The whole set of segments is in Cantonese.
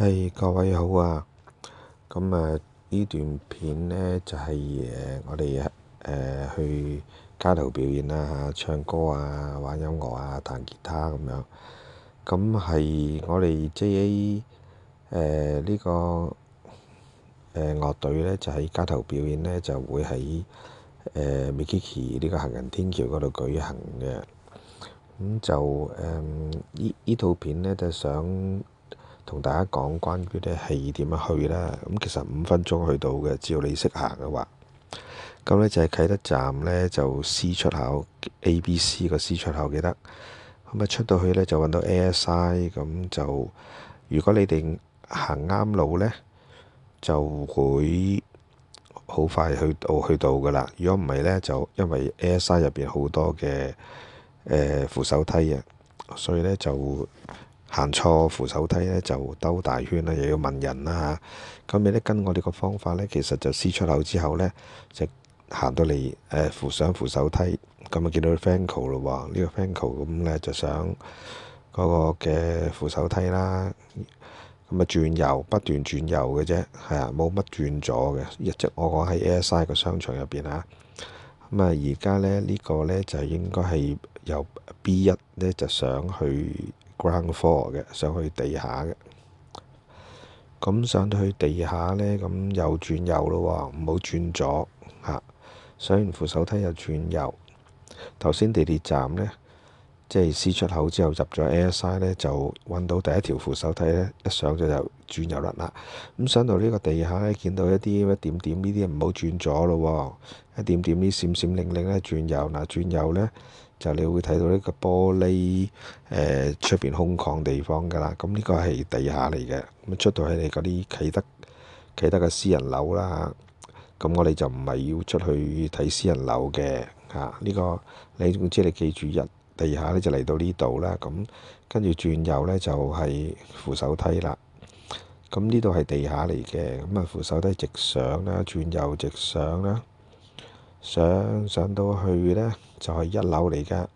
係各位好啊！呢段片呢，就係我哋去街頭表演啦嚇，唱歌啊、玩音樂啊、彈吉他咁樣。咁係我哋 JA 呢個樂隊呢，就喺街頭表演呢，就會喺Mikiki 呢個行人天橋嗰度舉行嘅。咁就呢套片呢，就想同大家講關於呢係點樣去啦。咁其實5分鐘去到嘅，只要你識行嘅話。咁呢就係啟德站呢，就 C 出口 ABC 個 C 出口記得。咁出到去呢，就揾到 ASI。咁就如果你哋行啱路呢，就會好快去到噶啦。如果唔係呢，就因為 ASI 入邊好多嘅扶手梯啊，所以呢就行錯扶手梯呢，就兜大圈啦，又要問人啦嚇。咁你呢跟我哋個方法呢，其實就 C 出口之後呢，就行到嚟上扶手梯，咁啊見到 Franco 咯喎，呢個 Franco 咁呢就上嗰個嘅扶手梯啦。咁啊轉右，不斷轉右嘅啫，係啊，冇乜轉左嘅。即我講喺 ASI 個商場入邊啊。咁啊而家呢，呢個呢，就應該係由 B1呢就上去 Ground Floor 嘅，上去地下嘅。咁上到去地下呢，咁又轉右咯喎，唔好轉左嚇。上完扶手梯又轉右。頭先地鐵站呢，即係 C 出口之後入咗 ASI 呢，就揾到第一條扶手梯呢，一上咗就轉右啦。咁上到呢個地下呢，見到一點點呢啲唔好轉左咯喎，一點點啲閃閃靈靈呢轉右。轉右呢，就你會睇到呢個玻璃出邊空曠地方㗎啦。咁呢個係地下嚟嘅。咁出到去你嗰啲啟德嘅私人樓啦。咁我哋就唔係要出去睇私人樓嘅嚇。呢個你總之你記住地下呢就嚟到呢度啦。咁跟住轉右呢，就係扶手梯啦。咁呢度係地下嚟嘅。咁啊扶手梯直上啦，轉右直上啦，上到去呢，就係1樓嚟㗎。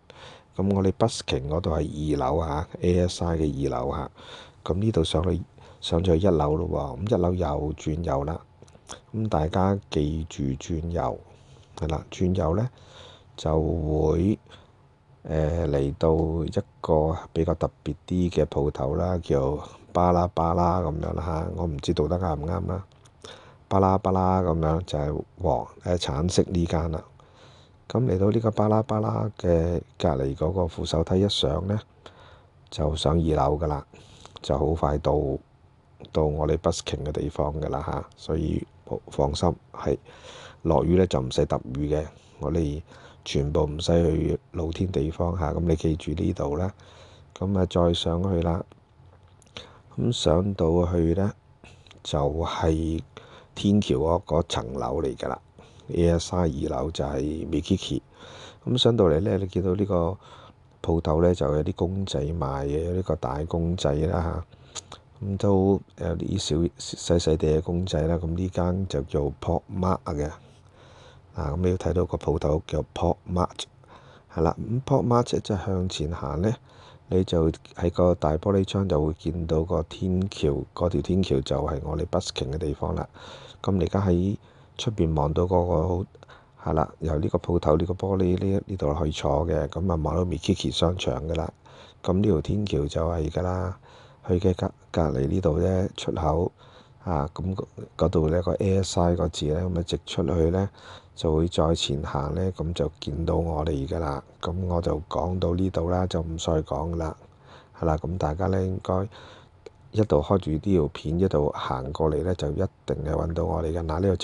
咁我哋 busking 嗰度係2樓嚇，ASI 嘅2樓嚇。咁呢度上咗去1樓咯喎。咁1樓又轉右啦。咁大家記住轉右係啦，轉右呢就會嚟到一個比較特別啲嘅鋪頭啦，叫巴拉巴拉咁樣啦嚇。我唔知道得啱唔啱啦。巴拉巴拉咁樣就係橙色呢間啦。咁嚟到呢個巴拉巴拉嘅隔離嗰個扶手梯一上呢，就上2樓噶啦，就好快到我哋 busking 嘅地方噶啦嚇。所以放心，係落雨呢就唔使揼雨嘅，我哋全部唔使去露天地方嚇。咁你記住呢度啦。咁再上去啦。咁上到去呢，就係天橋嗰層樓嚟㗎啦。ASI 2樓就係 Mikiki。咁上到嚟呢，你見到呢個鋪頭呢，就有啲公仔賣嘅，有呢個大公仔啦嚇。咁都有啲細細哋嘅公仔啦。咁呢間就叫 Pop Mart 嘅。咁你要睇到個鋪頭叫 Pop Mart 係啦。咁 Pop Mart 即係向前行呢，你就喺個大玻璃窗就會見到個天橋，嗰條天橋就係我哋 busking 嘅地方啦。咁你而家喺出邊望到嗰個係啦，由呢個鋪頭呢個玻璃呢度可以坐嘅。咁啊望到 Mikiki 商場㗎啦。咁呢條天橋就係㗎啦。去嘅隔離呢度呢，出口咁嗰度呢個 ASI 個字呢，咁直出去呢，就會再前行呢，咁就見到我哋㗎啦。咁我就講到呢度啦，就唔再講㗎啦。係啦，咁大家呢應該一度開住呢條片，一度行過嚟呢，就一定係揾到我哋㗎。呢個